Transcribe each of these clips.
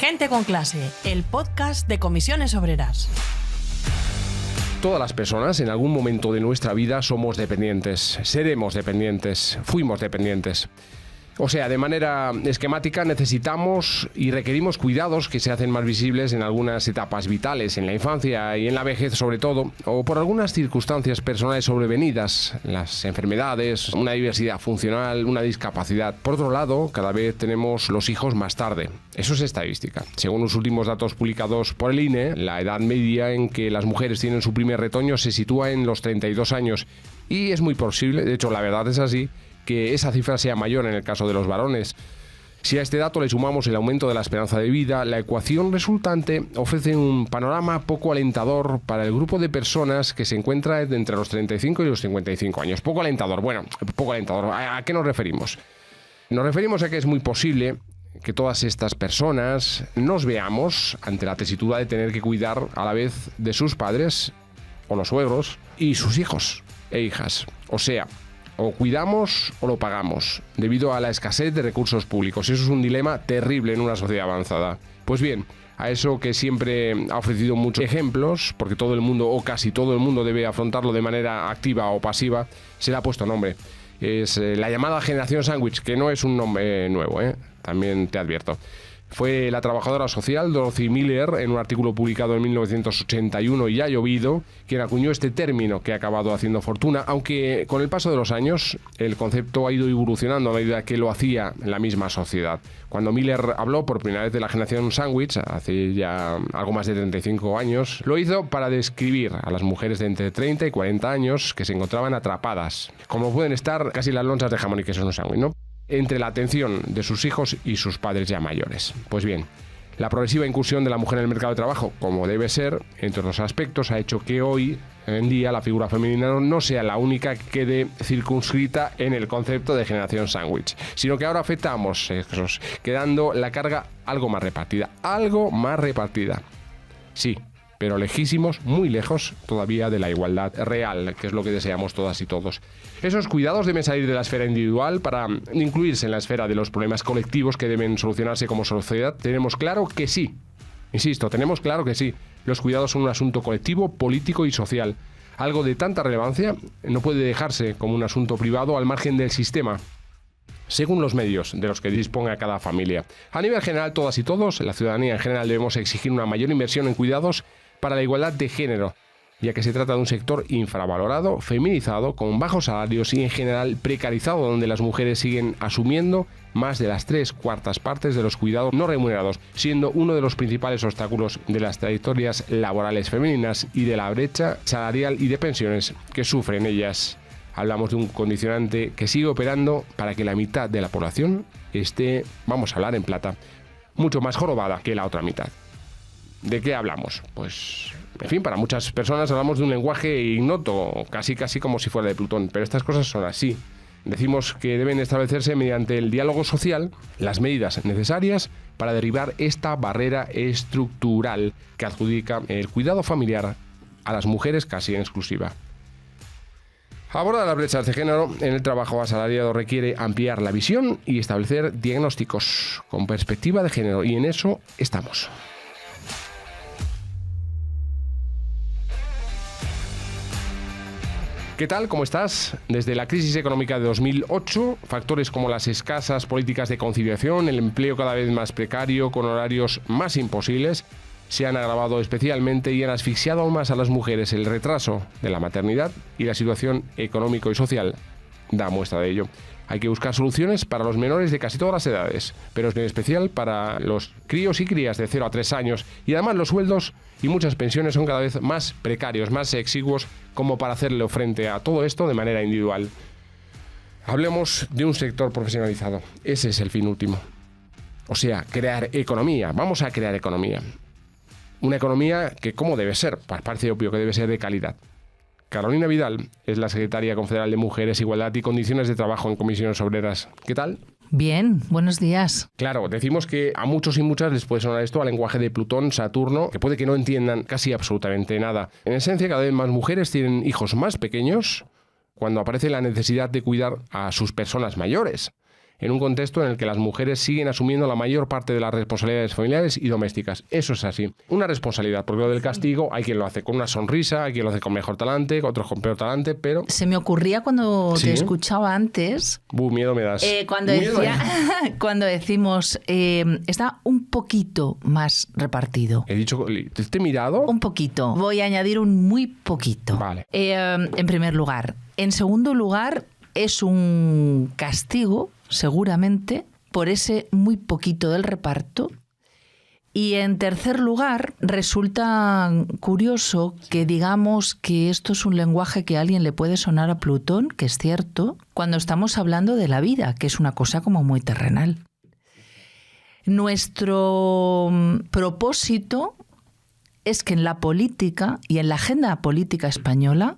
Gente con clase, el podcast de Comisiones Obreras. Todas las personas en algún momento de nuestra vida somos dependientes, seremos dependientes, fuimos dependientes. O sea, de manera esquemática necesitamos y requerimos cuidados que se hacen más visibles en algunas etapas vitales, en la infancia y en la vejez sobre todo, o por algunas circunstancias personales sobrevenidas, las enfermedades, una diversidad funcional, una discapacidad. Por otro lado, cada vez tenemos los hijos más tarde. Eso es estadística. Según los últimos datos publicados por el INE, la edad media en que las mujeres tienen su primer retoño se sitúa en los 32 años. Y es muy posible, de hecho la verdad es así, que esa cifra sea mayor en el caso de los varones. Si a este dato le sumamos el aumento de la esperanza de vida, la ecuación resultante ofrece un panorama poco alentador para el grupo de personas que se encuentra entre los 35 y los 55 años. Poco alentador, bueno, poco alentador. ¿A qué nos referimos? Nos referimos a que es muy posible que todas estas personas nos veamos ante la tesitura de tener que cuidar a la vez de sus padres o los suegros y sus hijos e hijas. O sea, o cuidamos o lo pagamos, debido a la escasez de recursos públicos. Eso es un dilema terrible en una sociedad avanzada. Pues bien, a eso que siempre ha ofrecido muchos ejemplos, porque todo el mundo o casi todo el mundo debe afrontarlo de manera activa o pasiva, se le ha puesto nombre. Es la llamada generación sándwich, que no es un nombre nuevo, también te advierto. Fue la trabajadora social Dorothy Miller, en un artículo publicado en 1981 y ha llovido, quien acuñó este término que ha acabado haciendo fortuna, aunque con el paso de los años el concepto ha ido evolucionando a medida que lo hacía la misma sociedad. Cuando Miller habló por primera vez de la generación sándwich, hace ya algo más de 35 años, lo hizo para describir a las mujeres de entre 30 y 40 años que se encontraban atrapadas, como pueden estar casi las lonchas de jamón y queso en un sándwich, ¿no?, entre la atención de sus hijos y sus padres ya mayores. Pues bien, la progresiva incursión de la mujer en el mercado de trabajo, como debe ser, entre otros aspectos, ha hecho que hoy en día la figura femenina no sea la única que quede circunscrita en el concepto de generación sándwich, sino que ahora afecta a ambos sexos, quedando la carga algo más repartida. Sí, pero lejísimos, muy lejos todavía de la igualdad real, que es lo que deseamos todas y todos. Esos cuidados deben salir de la esfera individual para incluirse en la esfera de los problemas colectivos que deben solucionarse como sociedad. Tenemos claro que sí. Insisto, tenemos claro que sí. Los cuidados son un asunto colectivo, político y social. Algo de tanta relevancia no puede dejarse como un asunto privado al margen del sistema, según los medios de los que disponga cada familia. A nivel general, todas y todos, la ciudadanía en general, debemos exigir una mayor inversión en cuidados para la igualdad de género, ya que se trata de un sector infravalorado, feminizado, con bajos salarios y en general precarizado, donde las mujeres siguen asumiendo más de las 3/4 partes de los cuidados no remunerados, siendo uno de los principales obstáculos de las trayectorias laborales femeninas y de la brecha salarial y de pensiones que sufren ellas. Hablamos de un condicionante que sigue operando para que la mitad de la población esté, vamos a hablar en plata, mucho más jorobada que la otra mitad. ¿De qué hablamos? Pues, en fin, para muchas personas hablamos de un lenguaje ignoto, casi como si fuera de Plutón, pero estas cosas son así. Decimos que deben establecerse mediante el diálogo social las medidas necesarias para derribar esta barrera estructural que adjudica el cuidado familiar a las mujeres casi en exclusiva. Abordar las brechas de género en el trabajo asalariado requiere ampliar la visión y establecer diagnósticos con perspectiva de género, y en eso estamos. ¿Qué tal? ¿Cómo estás? Desde la crisis económica de 2008, factores como las escasas políticas de conciliación, el empleo cada vez más precario, con horarios más imposibles, se han agravado especialmente y han asfixiado aún más a las mujeres. El retraso de la maternidad y la situación económico y social da muestra de ello. Hay que buscar soluciones para los menores de casi todas las edades, pero en especial para los críos y crías de 0 a 3 años. Y además los sueldos y muchas pensiones son cada vez más precarios, más exiguos, como para hacerle frente a todo esto de manera individual. Hablemos de un sector profesionalizado. Ese es el fin último. O sea, crear economía. Vamos a crear economía. Una economía que, ¿cómo debe ser? Pues parece obvio que debe ser de calidad. Carolina Vidal es la secretaria confederal de Mujeres, Igualdad y Condiciones de Trabajo en Comisiones Obreras. ¿Qué tal? Bien, buenos días. Claro, decimos que a muchos y muchas les puede sonar esto al lenguaje de Plutón, Saturno, que puede que no entiendan casi absolutamente nada. En esencia, cada vez más mujeres tienen hijos más pequeños cuando aparece la necesidad de cuidar a sus personas mayores. en un contexto en el que las mujeres siguen asumiendo la mayor parte de las responsabilidades familiares y domésticas. Eso es así. Una responsabilidad, porque lo del castigo hay quien lo hace con una sonrisa, hay quien lo hace con mejor talante, otros con peor talante, pero... Se me ocurría cuando te escuchaba antes... Miedo me das. Cuando decimos, está un poquito más repartido. He dicho, ¿te he mirado? Un poquito. Voy a añadir un muy poquito. Vale. En primer lugar. En segundo lugar, es un castigo, seguramente, por ese muy poquito del reparto. Y en tercer lugar, resulta curioso que digamos que esto es un lenguaje que a alguien le puede sonar a Plutón, que es cierto, cuando estamos hablando de la vida, que es una cosa como muy terrenal. Nuestro propósito es que en la política y en la agenda política española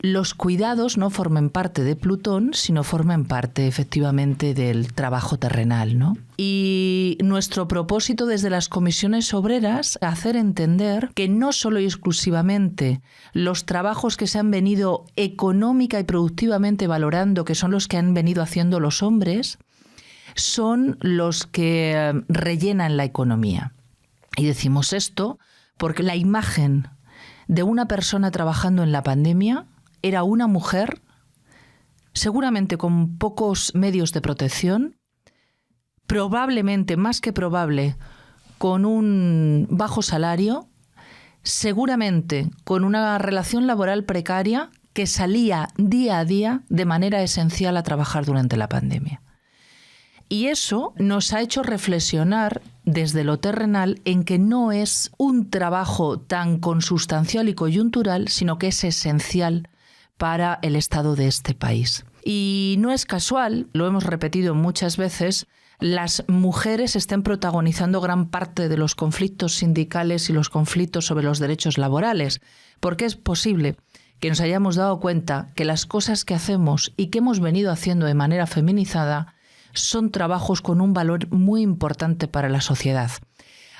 los cuidados no formen parte de Plutón, sino formen parte efectivamente del trabajo terrenal, ¿no? Y nuestro propósito desde las comisiones obreras es hacer entender que no solo y exclusivamente los trabajos que se han venido económica y productivamente valorando, que son los que han venido haciendo los hombres, son los que rellenan la economía. Y decimos esto porque la imagen de una persona trabajando en la pandemia era una mujer, seguramente con pocos medios de protección, probablemente, más que probable, con un bajo salario, seguramente con una relación laboral precaria que salía día a día de manera esencial a trabajar durante la pandemia. Y eso nos ha hecho reflexionar desde lo terrenal en que no es un trabajo tan consustancial y coyuntural, sino que es esencial para el estado de este país. Y no es casual, lo hemos repetido muchas veces, las mujeres estén protagonizando gran parte de los conflictos sindicales y los conflictos sobre los derechos laborales, porque es posible que nos hayamos dado cuenta que las cosas que hacemos y que hemos venido haciendo de manera feminizada son trabajos con un valor muy importante para la sociedad.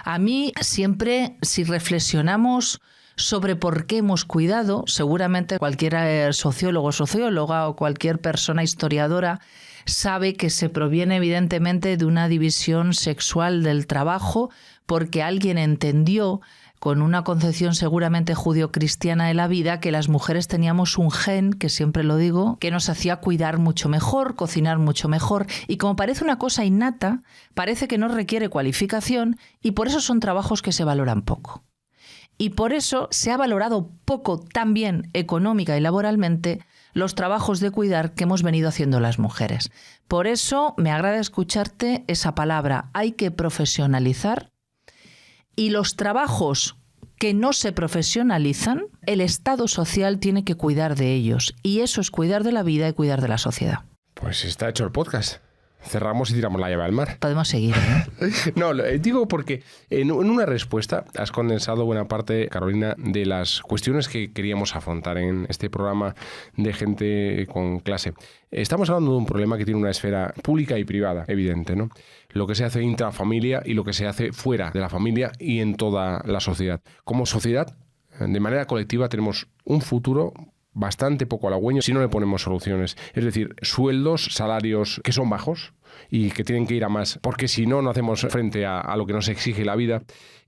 A mí siempre, si reflexionamos sobre por qué hemos cuidado, seguramente cualquier sociólogo o socióloga o cualquier persona historiadora sabe que se proviene evidentemente de una división sexual del trabajo porque alguien entendió con una concepción seguramente judio-cristiana de la vida que las mujeres teníamos un gen, que siempre lo digo, que nos hacía cuidar mucho mejor, cocinar mucho mejor y como parece una cosa innata, parece que no requiere cualificación y por eso son trabajos que se valoran poco. Y por eso se ha valorado poco también económica y laboralmente los trabajos de cuidar que hemos venido haciendo las mujeres. Por eso me agrada escucharte esa palabra, hay que profesionalizar, y los trabajos que no se profesionalizan, el Estado social tiene que cuidar de ellos, y eso es cuidar de la vida y cuidar de la sociedad. Pues está hecho el podcast. Cerramos y tiramos la llave al mar. Podemos seguir, ¿eh? No, digo porque en una respuesta has condensado buena parte, Carolina, de las cuestiones que queríamos afrontar en este programa de gente con clase. Estamos hablando de un problema que tiene una esfera pública y privada, evidente, ¿no? Lo que se hace intrafamilia y lo que se hace fuera de la familia y en toda la sociedad. Como sociedad, de manera colectiva, tenemos un futuro bastante poco halagüeño si no le ponemos soluciones. Es decir, sueldos, salarios que son bajos y que tienen que ir a más, porque si no, no hacemos frente a lo que nos exige la vida,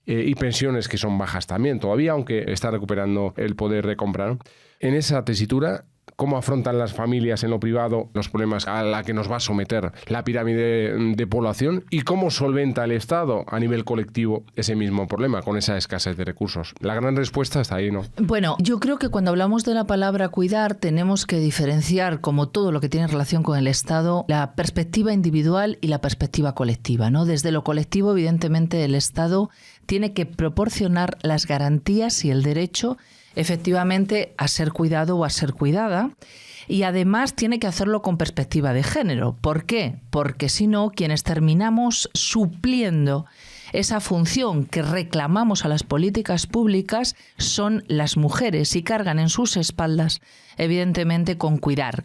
y pensiones que son bajas también todavía, aunque está recuperando el poder de compra, ¿no? En esa tesitura, ¿cómo afrontan las familias en lo privado los problemas a la que nos va a someter la pirámide de población? ¿Y cómo solventa el Estado a nivel colectivo ese mismo problema con esa escasez de recursos? La gran respuesta está ahí, ¿no? Bueno, yo creo que cuando hablamos de la palabra cuidar tenemos que diferenciar, como todo lo que tiene relación con el Estado, la perspectiva individual y la perspectiva colectiva, ¿no? Desde lo colectivo, evidentemente, el Estado tiene que proporcionar las garantías y el derecho efectivamente a ser cuidado o a ser cuidada, y además tiene que hacerlo con perspectiva de género. ¿Por qué? Porque si no, quienes terminamos supliendo esa función que reclamamos a las políticas públicas son las mujeres y cargan en sus espaldas, evidentemente, con cuidar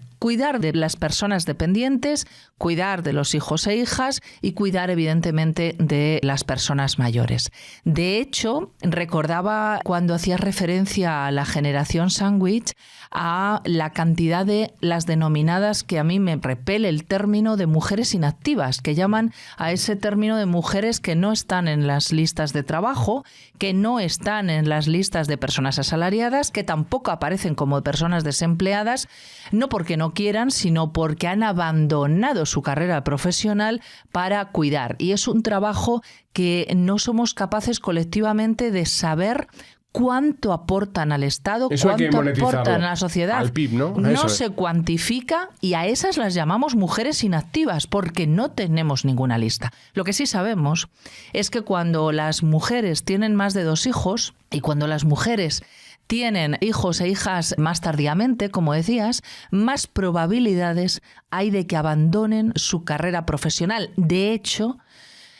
de las personas dependientes, cuidar de los hijos e hijas y cuidar, evidentemente, de las personas mayores. De hecho, recordaba cuando hacía referencia a la generación sándwich a la cantidad de las denominadas, que a mí me repele el término, de mujeres inactivas, que llaman a ese término de mujeres que no están en las listas de trabajo, que no están en las listas de personas asalariadas, que tampoco aparecen como personas desempleadas, no porque no quieran, sino porque han abandonado su carrera profesional para cuidar. Y es un trabajo que no somos capaces colectivamente de saber cuánto aportan al Estado, eso cuánto aportan a la sociedad. Al PIB, ¿no? No se cuantifica y a esas las llamamos mujeres inactivas porque no tenemos ninguna lista. Lo que sí sabemos es que cuando las mujeres tienen más de 2 hijos y cuando las mujeres tienen hijos e hijas más tardíamente, como decías, más probabilidades hay de que abandonen su carrera profesional. De hecho,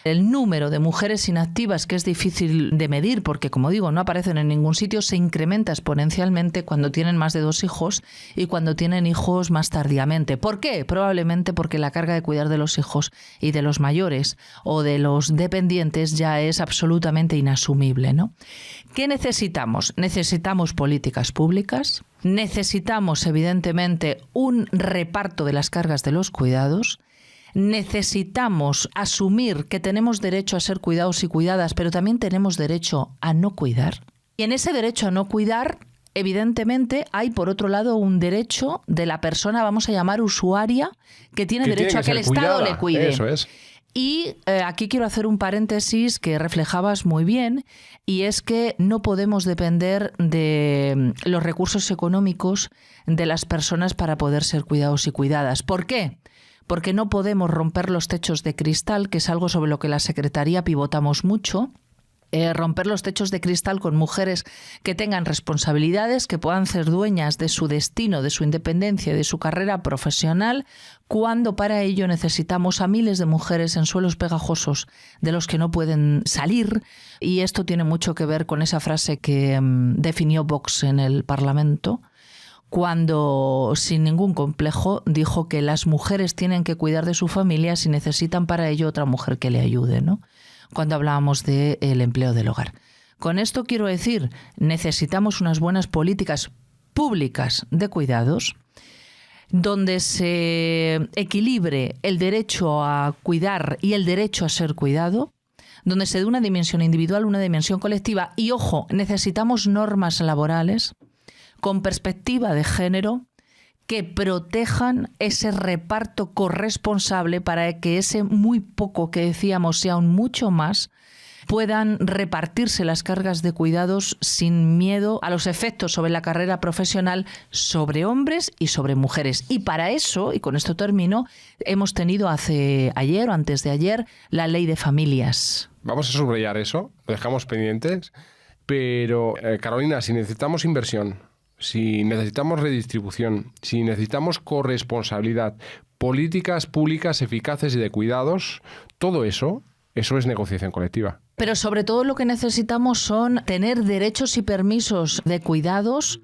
el número de mujeres inactivas, que es difícil de medir porque, como digo, no aparecen en ningún sitio, se incrementa exponencialmente cuando tienen más de 2 hijos y cuando tienen hijos más tardíamente. ¿Por qué? Probablemente porque la carga de cuidar de los hijos y de los mayores o de los dependientes ya es absolutamente inasumible, ¿no? ¿Qué necesitamos? Necesitamos políticas públicas, necesitamos, evidentemente, un reparto de las cargas de los cuidados. Necesitamos asumir que tenemos derecho a ser cuidados y cuidadas, pero también tenemos derecho a no cuidar. Y en ese derecho a no cuidar, evidentemente, hay por otro lado un derecho de la persona, vamos a llamar usuaria, que tiene derecho a que el Estado le cuide. Eso es. Y aquí quiero hacer un paréntesis que reflejabas muy bien, y es que no podemos depender de los recursos económicos de las personas para poder ser cuidados y cuidadas. ¿Por qué? Porque no podemos romper los techos de cristal, que es algo sobre lo que la Secretaría pivotamos mucho. Romper los techos de cristal con mujeres que tengan responsabilidades, que puedan ser dueñas de su destino, de su independencia y de su carrera profesional, cuando para ello necesitamos a miles de mujeres en suelos pegajosos de los que no pueden salir. Y esto tiene mucho que ver con esa frase que definió Vox en el Parlamento, cuando, sin ningún complejo, dijo que las mujeres tienen que cuidar de su familia si necesitan para ello otra mujer que le ayude, ¿no? Cuando hablábamos del empleo del hogar. Con esto quiero decir, necesitamos unas buenas políticas públicas de cuidados, donde se equilibre el derecho a cuidar y el derecho a ser cuidado, donde se dé una dimensión individual, una dimensión colectiva. Y, ojo, necesitamos normas laborales con perspectiva de género que protejan ese reparto corresponsable para que ese muy poco que decíamos sea un mucho más, puedan repartirse las cargas de cuidados sin miedo a los efectos sobre la carrera profesional, sobre hombres y sobre mujeres. Y para eso, y con esto termino, hemos tenido ayer o antes de ayer la Ley de Familias. Vamos a subrayar eso, lo dejamos pendientes, pero Carolina, si necesitamos inversión, si necesitamos redistribución, si necesitamos corresponsabilidad, políticas públicas eficaces y de cuidados, todo eso es negociación colectiva. Pero sobre todo lo que necesitamos son tener derechos y permisos de cuidados,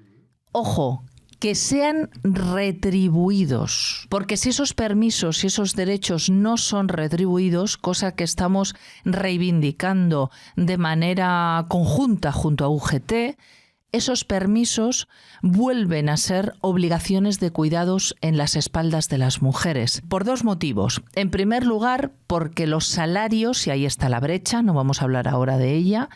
ojo, que sean retribuidos. Porque si esos permisos y esos derechos no son retribuidos, cosa que estamos reivindicando de manera conjunta junto a UGT, esos permisos vuelven a ser obligaciones de cuidados en las espaldas de las mujeres. Por 2 motivos. En primer lugar, porque los salarios, y ahí está la brecha, no vamos a hablar ahora de ella,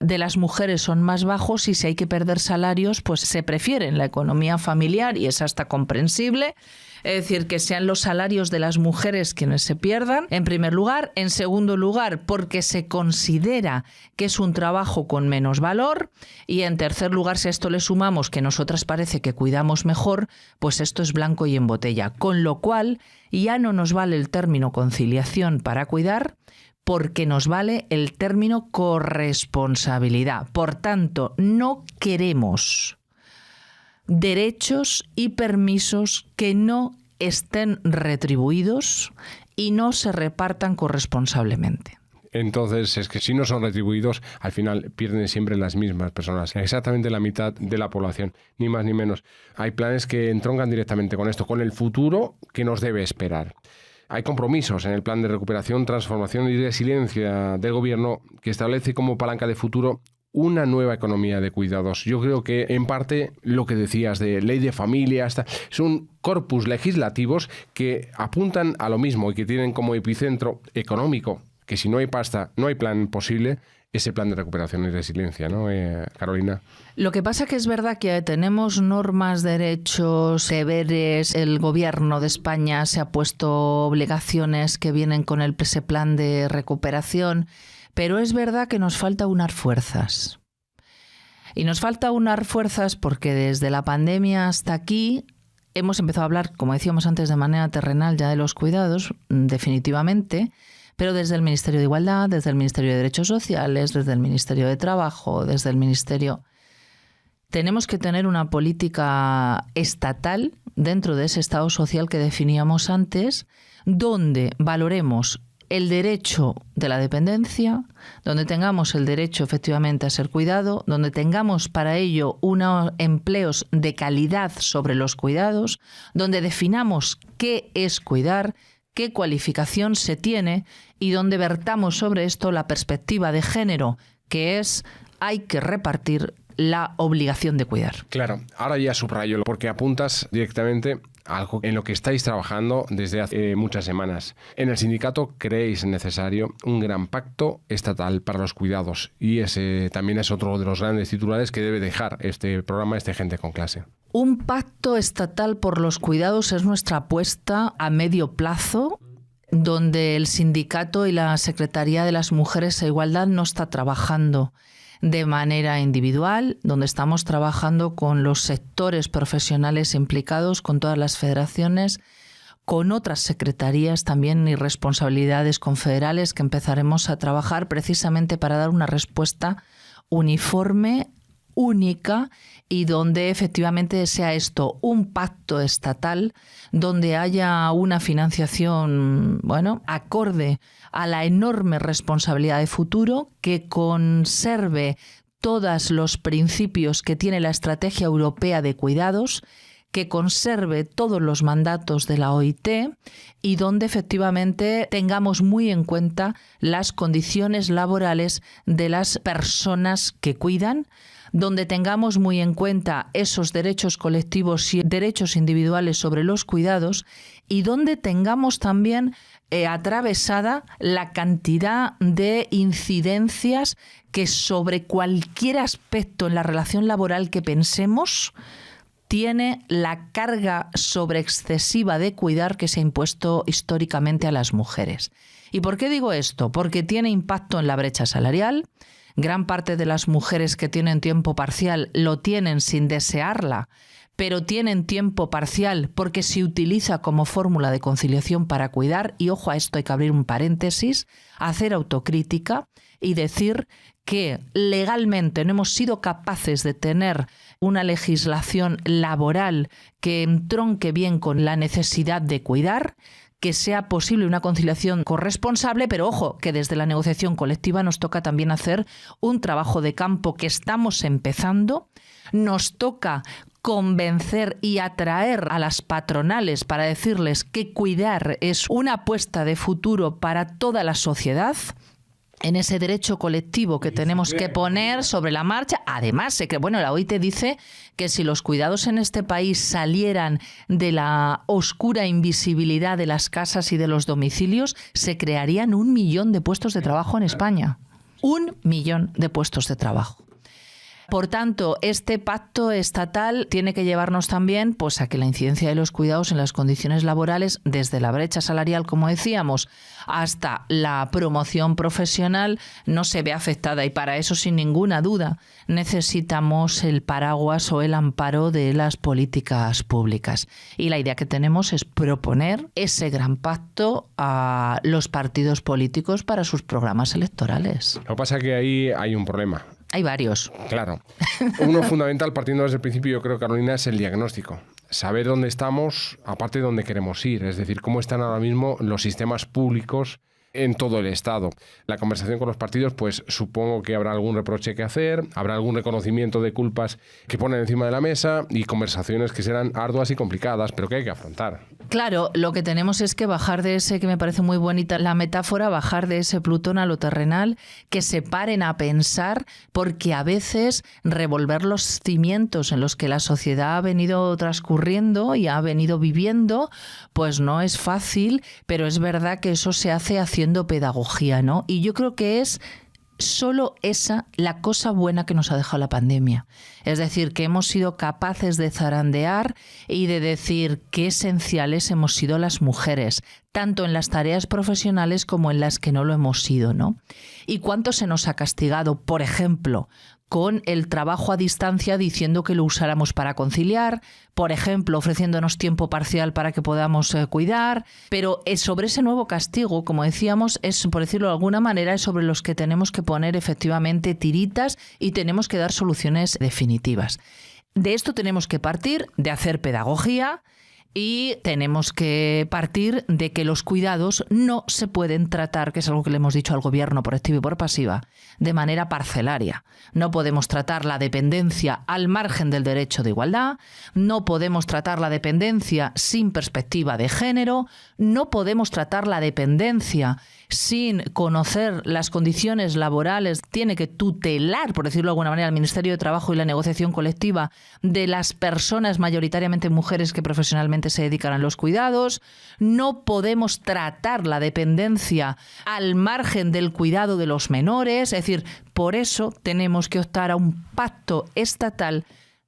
de las mujeres son más bajos y si hay que perder salarios, pues se prefiere en la economía familiar y es hasta comprensible. Es decir, que sean los salarios de las mujeres quienes se pierdan, en primer lugar. En segundo lugar, porque se considera que es un trabajo con menos valor. Y en tercer lugar, si a esto le sumamos que nosotras parece que cuidamos mejor, pues esto es blanco y en botella. Con lo cual, ya no nos vale el término conciliación para cuidar, porque nos vale el término corresponsabilidad. Por tanto, no queremos derechos y permisos que no estén retribuidos y no se repartan corresponsablemente. Entonces, es que si no son retribuidos, al final pierden siempre las mismas personas, exactamente la mitad de la población, ni más ni menos. Hay planes que entroncan directamente con esto, con el futuro que nos debe esperar. Hay compromisos en el Plan de Recuperación, Transformación y Resiliencia del Gobierno que establece como palanca de futuro una nueva economía de cuidados. Yo creo que, en parte, lo que decías de ley de familia, son corpus legislativos que apuntan a lo mismo y que tienen como epicentro económico, que si no hay pasta, no hay plan posible, ese plan de recuperación y resiliencia, ¿no, Carolina? Lo que pasa que es verdad que tenemos normas, derechos, deberes. El Gobierno de España se ha puesto obligaciones que vienen con ese plan de recuperación, pero es verdad que nos falta unar fuerzas. Y nos falta unar fuerzas porque desde la pandemia hasta aquí hemos empezado a hablar, como decíamos antes, de manera terrenal ya de los cuidados, definitivamente, pero desde el Ministerio de Igualdad, desde el Ministerio de Derechos Sociales, desde el Ministerio de Trabajo, desde el Ministerio... Tenemos que tener una política estatal dentro de ese Estado social que definíamos antes, donde valoremos el derecho de la dependencia, donde tengamos el derecho efectivamente a ser cuidado, donde tengamos para ello unos empleos de calidad sobre los cuidados, donde definamos qué es cuidar, qué cualificación se tiene y donde vertamos sobre esto la perspectiva de género, que es hay que repartir la obligación de cuidar. Claro, ahora ya subrayo, porque apuntas directamente a algo en lo que estáis trabajando desde hace muchas semanas. En el sindicato creéis necesario un gran pacto estatal para los cuidados y ese también es otro de los grandes titulares que debe dejar este programa, Gente con Clase. Un pacto estatal por los cuidados es nuestra apuesta a medio plazo, donde el sindicato y la Secretaría de las Mujeres e Igualdad no está trabajando de manera individual, donde estamos trabajando con los sectores profesionales implicados, con todas las federaciones, con otras secretarías también y responsabilidades confederales que empezaremos a trabajar precisamente para dar una respuesta uniforme, única y donde efectivamente sea esto un pacto estatal, donde haya una financiación, acorde a la enorme responsabilidad de futuro, que conserve todos los principios que tiene la Estrategia Europea de Cuidados, que conserve todos los mandatos de la OIT y donde efectivamente tengamos muy en cuenta las condiciones laborales de las personas que cuidan, donde tengamos muy en cuenta esos derechos colectivos y derechos individuales sobre los cuidados y donde tengamos también atravesada la cantidad de incidencias que sobre cualquier aspecto en la relación laboral que pensemos tiene la carga sobreexcesiva de cuidar que se ha impuesto históricamente a las mujeres. ¿Y por qué digo esto? Porque tiene impacto en la brecha salarial. Gran parte de las mujeres que tienen tiempo parcial lo tienen sin desearla, pero tienen tiempo parcial porque se utiliza como fórmula de conciliación para cuidar. Y ojo a esto, hay que abrir un paréntesis, hacer autocrítica y decir que legalmente no hemos sido capaces de tener una legislación laboral que entronque bien con la necesidad de cuidar, que sea posible una conciliación corresponsable, pero ojo, que desde la negociación colectiva nos toca también hacer un trabajo de campo que estamos empezando. Nos toca convencer y atraer a las patronales para decirles que cuidar es una apuesta de futuro para toda la sociedad, en ese derecho colectivo que tenemos que poner sobre la marcha. Además, la OIT dice que si los cuidados en este país salieran de la oscura invisibilidad de las casas y de los domicilios, se crearían 1 millón de puestos de trabajo en España. 1 millón de puestos de trabajo. Por tanto, este pacto estatal tiene que llevarnos también a que la incidencia de los cuidados en las condiciones laborales, desde la brecha salarial, como decíamos, hasta la promoción profesional, no se ve afectada. Y para eso, sin ninguna duda, necesitamos el paraguas o el amparo de las políticas públicas. Y la idea que tenemos es proponer ese gran pacto a los partidos políticos para sus programas electorales. Lo que pasa es que ahí hay un problema. Hay varios. Claro. Uno fundamental, partiendo desde el principio, yo creo, Carolina, es el diagnóstico. Saber dónde estamos, aparte de dónde queremos ir. Es decir, cómo están ahora mismo los sistemas públicos en todo el Estado. La conversación con los partidos, pues supongo que habrá algún reproche que hacer, habrá algún reconocimiento de culpas que ponen encima de la mesa y conversaciones que serán arduas y complicadas, pero que hay que afrontar. Claro, lo que tenemos es que bajar de ese, que me parece muy bonita la metáfora, bajar de ese Plutón a lo terrenal, que se paren a pensar, porque a veces revolver los cimientos en los que la sociedad ha venido transcurriendo y ha venido viviendo, pues no es fácil, pero es verdad que eso se hace haciendo pedagogía, ¿no? Y yo creo que es solo esa la cosa buena que nos ha dejado la pandemia. Es decir, que hemos sido capaces de zarandear y de decir qué esenciales hemos sido las mujeres, tanto en las tareas profesionales como en las que no lo hemos sido, ¿no? Y cuánto se nos ha castigado, por ejemplo, con el trabajo a distancia diciendo que lo usáramos para conciliar, por ejemplo, ofreciéndonos tiempo parcial para que podamos cuidar, pero sobre ese nuevo castigo, como decíamos, es, por decirlo de alguna manera, es sobre los que tenemos que poner efectivamente tiritas y tenemos que dar soluciones definitivas. De esto tenemos que partir, de hacer pedagogía, y tenemos que partir de que los cuidados no se pueden tratar, que es algo que le hemos dicho al gobierno por activa y por pasiva, de manera parcelaria. No podemos tratar la dependencia al margen del derecho de igualdad, no podemos tratar la dependencia sin perspectiva de género, no podemos tratar la dependencia sin conocer las condiciones laborales. Tiene que tutelar, por decirlo de alguna manera, el Ministerio de Trabajo y la negociación colectiva de las personas, mayoritariamente mujeres, que profesionalmente se dedican a los cuidados. No podemos tratar la dependencia al margen del cuidado de los menores. Es decir, por eso tenemos que optar a un pacto estatal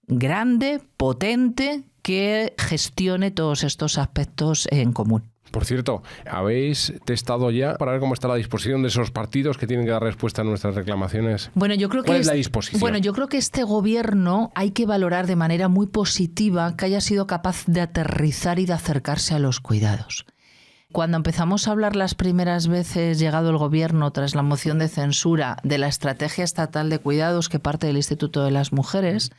grande, potente, que gestione todos estos aspectos en común. Por cierto, ¿habéis testado ya para ver cómo está la disposición de esos partidos que tienen que dar respuesta a nuestras reclamaciones? Bueno, yo creo que ¿cuál es la disposición? Bueno, yo creo que este gobierno hay que valorar de manera muy positiva que haya sido capaz de aterrizar y de acercarse a los cuidados. Cuando empezamos a hablar las primeras veces, llegado el gobierno tras la moción de censura de la estrategia estatal de cuidados que parte del Instituto de las Mujeres,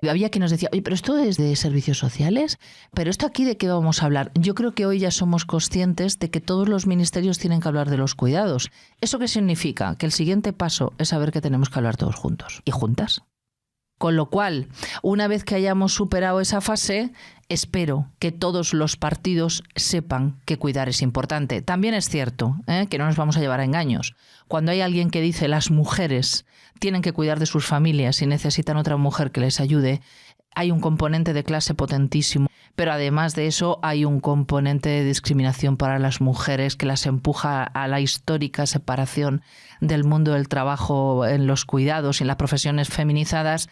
había quien nos decía, oye, pero esto es de servicios sociales, pero esto aquí ¿de qué vamos a hablar? Yo creo que hoy ya somos conscientes de que todos los ministerios tienen que hablar de los cuidados. ¿Eso qué significa? Que el siguiente paso es saber que tenemos que hablar todos juntos y juntas. Con lo cual, una vez que hayamos superado esa fase, espero que todos los partidos sepan que cuidar es importante. También es cierto que no nos vamos a llevar a engaños. Cuando hay alguien que dice las mujeres tienen que cuidar de sus familias y necesitan otra mujer que les ayude, hay un componente de clase potentísimo, pero además de eso hay un componente de discriminación para las mujeres que las empuja a la histórica separación del mundo del trabajo en los cuidados y en las profesiones feminizadas,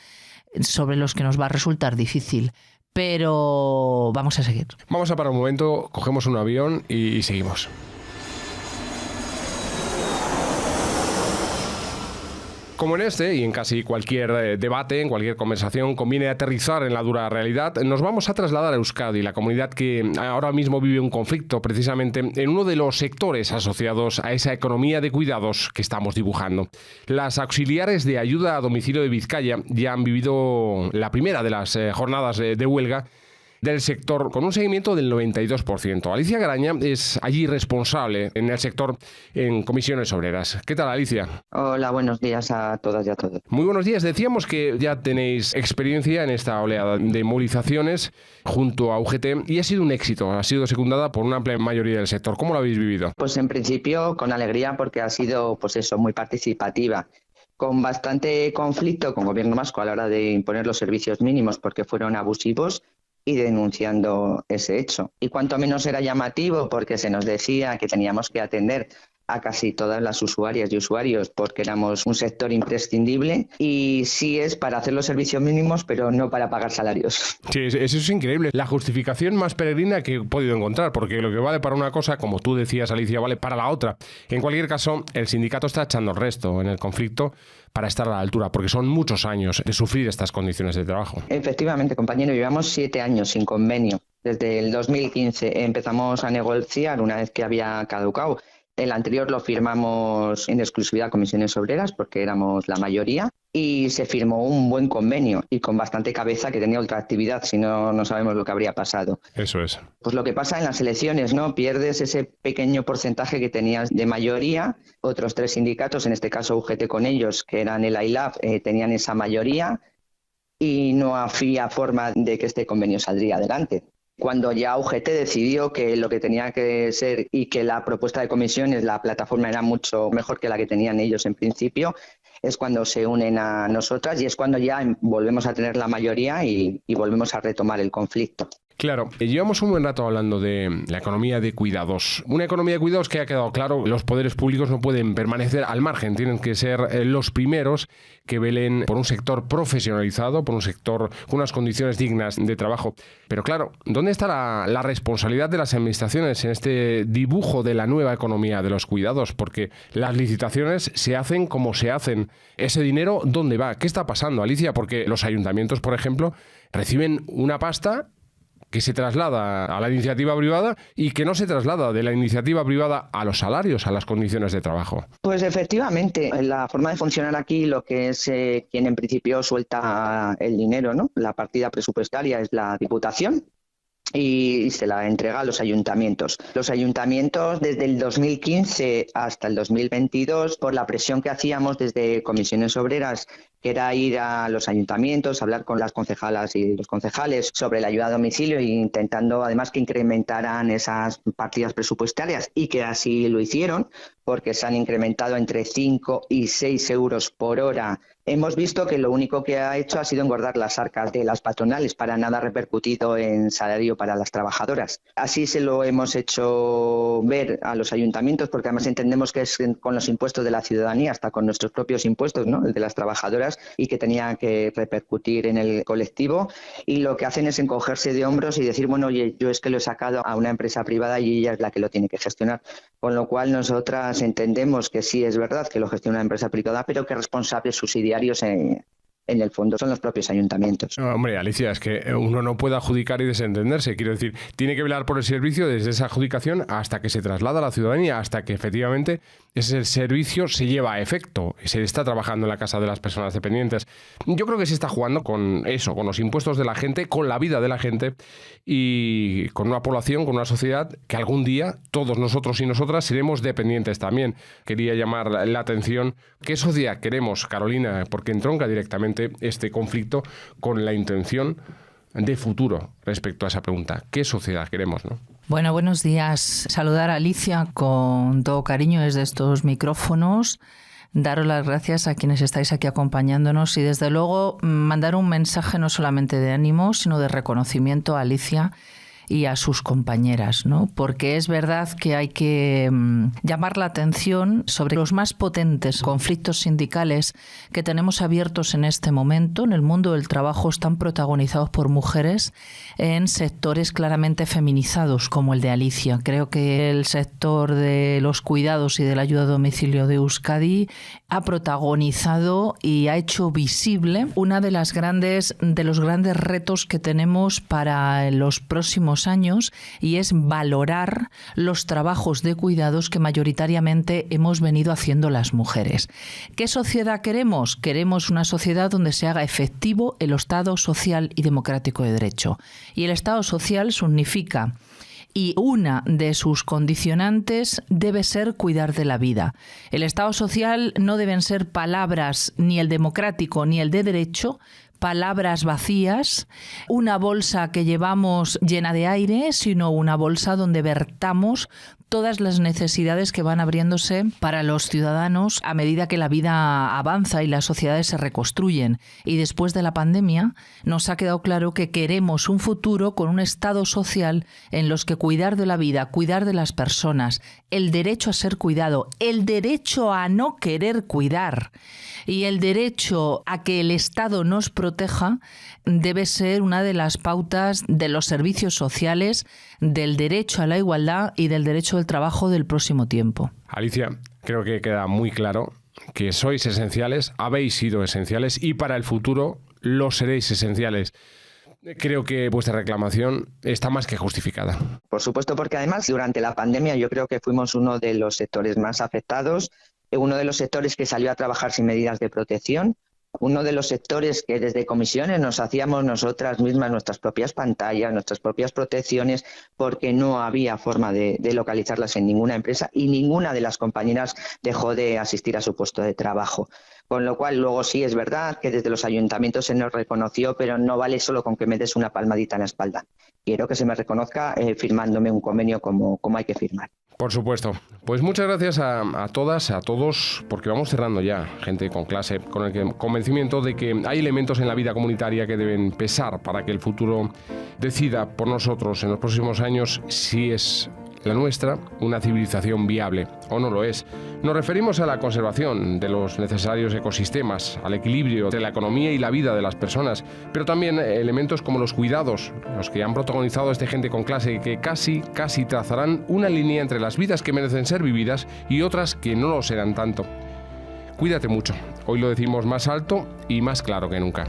sobre los que nos va a resultar difícil. Pero vamos a seguir. Vamos a parar un momento, cogemos un avión y seguimos. Como en este y en casi cualquier debate, en cualquier conversación, conviene aterrizar en la dura realidad. Nos vamos a trasladar a Euskadi, la comunidad que ahora mismo vive un conflicto precisamente en uno de los sectores asociados a esa economía de cuidados que estamos dibujando. Las auxiliares de ayuda a domicilio de Vizcaya ya han vivido la primera de las jornadas de huelga del sector con un seguimiento del 92%. Alicia Garaña es allí responsable en el sector en Comisiones Obreras. ¿Qué tal, Alicia? Hola, buenos días a todas y a todos. Muy buenos días. Decíamos que ya tenéis experiencia en esta oleada de movilizaciones junto a UGT y ha sido un éxito. Ha sido secundada por una amplia mayoría del sector. ¿Cómo lo habéis vivido? Pues en principio con alegría porque ha sido muy participativa. Con bastante conflicto con Gobierno vasco a la hora de imponer los servicios mínimos porque fueron abusivos y denunciando ese hecho. Y cuanto menos era llamativo porque se nos decía que teníamos que atender a casi todas las usuarias y usuarios porque éramos un sector imprescindible y sí es para hacer los servicios mínimos pero no para pagar salarios. Sí, eso es increíble. La justificación más peregrina que he podido encontrar, porque lo que vale para una cosa, como tú decías, Alicia, vale para la otra. En cualquier caso, el sindicato está echando el resto en el conflicto para estar a la altura, porque son muchos años de sufrir estas condiciones de trabajo. Efectivamente, compañero, llevamos 7 años sin convenio. Desde el 2015 empezamos a negociar una vez que había caducado El anterior lo firmamos en exclusividad Comisiones Obreras porque éramos la mayoría y se firmó un buen convenio y con bastante cabeza, que tenía otra actividad, si no, no sabemos lo que habría pasado. Eso es. Pues lo que pasa en las elecciones, ¿no? Pierdes ese pequeño porcentaje que tenías de mayoría. Otros 3 sindicatos, en este caso UGT con ellos, que eran el AILAB, tenían esa mayoría y no había forma de que este convenio saldría adelante. Cuando ya UGT decidió que lo que tenía que ser y que la propuesta de comisiones, la plataforma era mucho mejor que la que tenían ellos en principio, es cuando se unen a nosotras y es cuando ya volvemos a tener la mayoría y volvemos a retomar el conflicto. Claro, llevamos un buen rato hablando de la economía de cuidados. Una economía de cuidados que ha quedado claro, los poderes públicos no pueden permanecer al margen, tienen que ser los primeros que velen por un sector profesionalizado, por un sector con unas condiciones dignas de trabajo. Pero claro, ¿dónde está la responsabilidad de las administraciones en este dibujo de la nueva economía de los cuidados? Porque las licitaciones se hacen como se hacen. ¿Ese dinero dónde va? ¿Qué está pasando, Alicia? Porque los ayuntamientos, por ejemplo, reciben una pasta que se traslada a la iniciativa privada y que no se traslada de la iniciativa privada a los salarios, a las condiciones de trabajo. Pues efectivamente, la forma de funcionar aquí, lo que es quien en principio suelta el dinero, ¿no? La partida presupuestaria es la Diputación y se la entrega a los ayuntamientos. Los ayuntamientos desde el 2015 hasta el 2022, por la presión que hacíamos desde Comisiones Obreras, que era ir a los ayuntamientos, hablar con las concejalas y los concejales sobre la ayuda a domicilio e intentando además que incrementaran esas partidas presupuestarias y que así lo hicieron, porque se han incrementado entre 5 y 6 euros por hora. Hemos visto que lo único que ha hecho ha sido engordar las arcas de las patronales, para nada repercutido en salario para las trabajadoras. Así se lo hemos hecho ver a los ayuntamientos, porque además entendemos que es con los impuestos de la ciudadanía, hasta con nuestros propios impuestos, ¿no? El de las trabajadoras, y que tenía que repercutir en el colectivo. Y lo que hacen es encogerse de hombros y decir, bueno, oye, yo es que lo he sacado a una empresa privada y ella es la que lo tiene que gestionar. Con lo cual nosotras entendemos que sí es verdad que lo gestiona una empresa privada, pero que responsables subsidiarios en el fondo son los propios ayuntamientos. No, hombre, Alicia, es que uno no puede adjudicar y desentenderse. Quiero decir, tiene que velar por el servicio desde esa adjudicación hasta que se traslada a la ciudadanía, hasta que efectivamente ese servicio se lleva a efecto, se está trabajando en la casa de las personas dependientes. Yo creo que se está jugando con eso, con los impuestos de la gente, con la vida de la gente y con una población, con una sociedad que algún día todos nosotros y nosotras seremos dependientes también. Quería llamar la atención. ¿Qué sociedad queremos, Carolina? Porque entronca directamente este conflicto con la intención de futuro respecto a esa pregunta. ¿Qué sociedad queremos, no? Bueno, buenos días. Saludar a Alicia con todo cariño desde estos micrófonos. Daros las gracias a quienes estáis aquí acompañándonos y desde luego mandar un mensaje no solamente de ánimo, sino de reconocimiento a Alicia y a sus compañeras, ¿no? Porque es verdad que hay que llamar la atención sobre los más potentes conflictos sindicales que tenemos abiertos en este momento. En el mundo del trabajo están protagonizados por mujeres en sectores claramente feminizados, como el de Alicia. Creo que el sector de los cuidados y de la ayuda a domicilio de Euskadi ha protagonizado y ha hecho visible una de los grandes retos que tenemos para los próximos años, y es valorar los trabajos de cuidados que mayoritariamente hemos venido haciendo las mujeres. ¿Qué sociedad queremos? Queremos una sociedad donde se haga efectivo el Estado social y democrático de derecho. Y el Estado social significa, y una de sus condicionantes debe ser cuidar de la vida. El Estado social no deben ser palabras, ni el democrático ni el de derecho, palabras vacías, una bolsa que llevamos llena de aire, sino una bolsa donde vertamos todas las necesidades que van abriéndose para los ciudadanos a medida que la vida avanza y las sociedades se reconstruyen. Y después de la pandemia nos ha quedado claro que queremos un futuro con un Estado social en los que cuidar de la vida, cuidar de las personas, el derecho a ser cuidado, el derecho a no querer cuidar y el derecho a que el Estado nos proteja debe ser una de las pautas de los servicios sociales, del derecho a la igualdad y del derecho al trabajo del próximo tiempo. Alicia, creo que queda muy claro que sois esenciales, habéis sido esenciales y para el futuro lo seréis esenciales. Creo que vuestra reclamación está más que justificada. Por supuesto, porque además durante la pandemia yo creo que fuimos uno de los sectores más afectados, uno de los sectores que salió a trabajar sin medidas de protección, uno de los sectores que desde comisiones nos hacíamos nosotras mismas nuestras propias pantallas, nuestras propias protecciones, porque no había forma de localizarlas en ninguna empresa y ninguna de las compañeras dejó de asistir a su puesto de trabajo. Con lo cual, luego sí es verdad que desde los ayuntamientos se nos reconoció, pero no vale solo con que me des una palmadita en la espalda. Quiero que se me reconozca firmándome un convenio como hay que firmar. Por supuesto. Pues muchas gracias a todas, a todos, porque vamos cerrando ya, gente con clase, con el convencimiento de que hay elementos en la vida comunitaria que deben pesar para que el futuro decida por nosotros en los próximos años si es la nuestra una civilización viable o no lo es. Nos referimos a la conservación de los necesarios ecosistemas, al equilibrio de la economía y la vida de las personas, pero también elementos como los cuidados, los que han protagonizado este gente con clase y que casi trazarán una línea entre las vidas que merecen ser vividas y otras que no lo serán tanto. Cuídate mucho. Hoy lo decimos más alto y más claro que nunca.